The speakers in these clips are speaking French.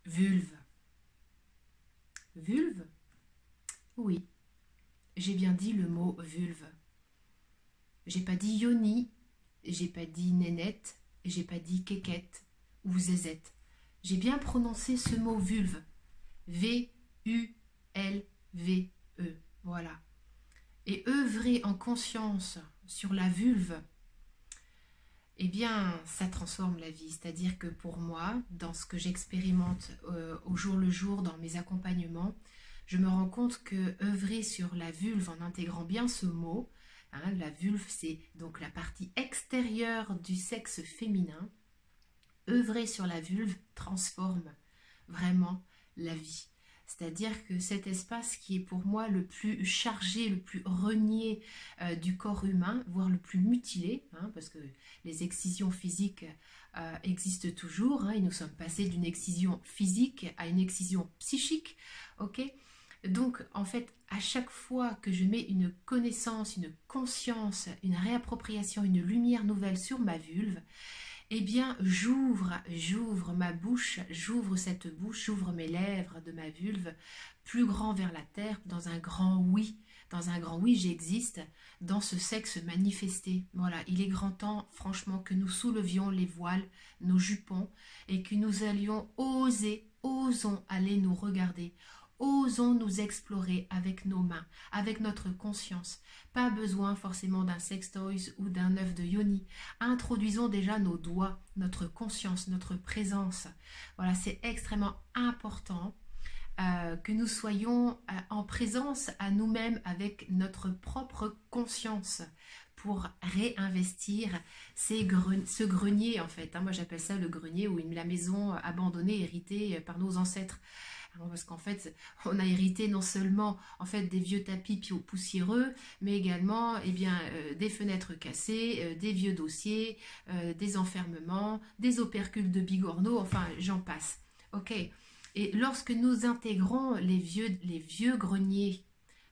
Vulve. Vulve? Oui, j'ai bien dit le mot vulve. J'ai pas dit yoni, j'ai pas dit nénette, j'ai pas dit kékette ou zézette. J'ai bien prononcé ce mot vulve. V-U-L-V-E. Voilà. Et œuvrer en conscience sur la vulve, eh bien, ça transforme la vie. C'est-à-dire que pour moi, dans ce que j'expérimente au jour le jour, dans mes accompagnements, je me rends compte que œuvrer sur la vulve en intégrant bien ce mot, hein, la vulve, c'est donc la partie extérieure du sexe féminin, œuvrer sur la vulve transforme vraiment la vie. C'est-à-dire que cet espace qui est pour moi le plus chargé, le plus renié du corps humain, voire le plus mutilé, hein, parce que les excisions physiques existent toujours, hein, et nous sommes passés d'une excision physique à une excision psychique, ok? Donc en fait, à chaque fois que je mets une connaissance, une conscience, une réappropriation, une lumière nouvelle sur ma vulve, eh bien, j'ouvre ma bouche, j'ouvre cette bouche, j'ouvre mes lèvres de ma vulve, plus grand vers la terre, dans un grand oui. Dans un grand oui, j'existe dans ce sexe manifesté. Voilà, il est grand temps, franchement, que nous soulevions les voiles, nos jupons, et que nous allions osons aller nous regarder. Osons nous explorer avec nos mains, avec notre conscience. Pas besoin forcément d'un sextoys ou d'un œuf de yoni. Introduisons déjà nos doigts, notre conscience, notre présence. Voilà, c'est extrêmement important que nous soyons en présence à nous-mêmes avec notre propre conscience pour réinvestir ce grenier en fait. Hein, moi j'appelle ça le grenier ou la maison abandonnée, héritée par nos ancêtres. Parce qu'en fait, on a hérité non seulement en fait des vieux tapis poussiéreux, mais également des fenêtres cassées, des vieux dossiers, des enfermements, des opercules de bigorneau, enfin j'en passe. Ok. Et lorsque nous intégrons les vieux greniers,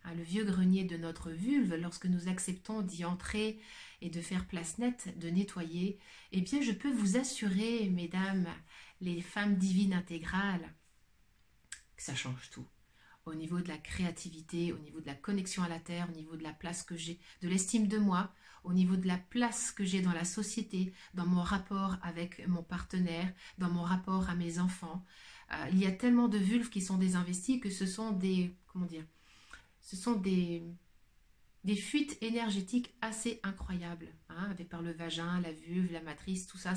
hein, le vieux grenier de notre vulve, lorsque nous acceptons d'y entrer et de faire place nette, de nettoyer, eh bien je peux vous assurer, mesdames, les femmes divines intégrales, que ça change tout. Au niveau de la créativité, au niveau de la connexion à la terre, au niveau de la place que j'ai, de l'estime de moi, au niveau de la place que j'ai dans la société, dans mon rapport avec mon partenaire, dans mon rapport à mes enfants. Il y a tellement de vulves qui sont désinvesties que ce sont des fuites énergétiques assez incroyables, hein, avec par le vagin, la vulve, la matrice, tout ça,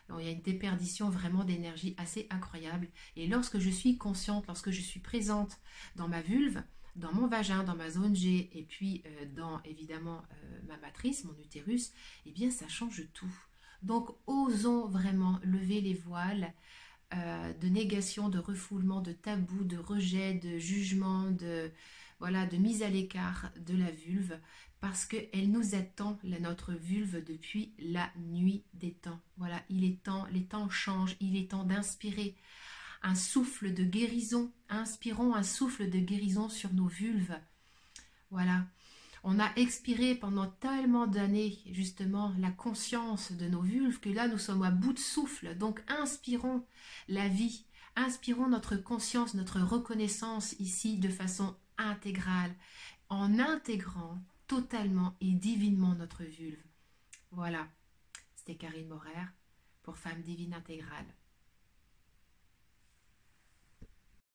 donc, il y a une déperdition vraiment d'énergie assez incroyable. Et lorsque je suis consciente, lorsque je suis présente dans ma vulve, dans mon vagin, dans ma zone G, et puis dans évidemment ma matrice, mon utérus, eh bien ça change tout. Donc osons vraiment lever les voiles de négation, de refoulement, de tabou, de rejet, de jugement, de mise à l'écart de la vulve, parce qu'elle nous attend, notre vulve, depuis la nuit des temps. Voilà, il est temps, les temps changent, il est temps d'inspirer un souffle de guérison. Inspirons un souffle de guérison sur nos vulves. Voilà. On a expiré pendant tellement d'années, justement, la conscience de nos vulves, que là, nous sommes à bout de souffle. Donc, inspirons la vie, inspirons notre conscience, notre reconnaissance ici de façon intégrale, en intégrant totalement et divinement notre vulve. Voilà, c'était Karine Morer pour Femme Divine Intégrale.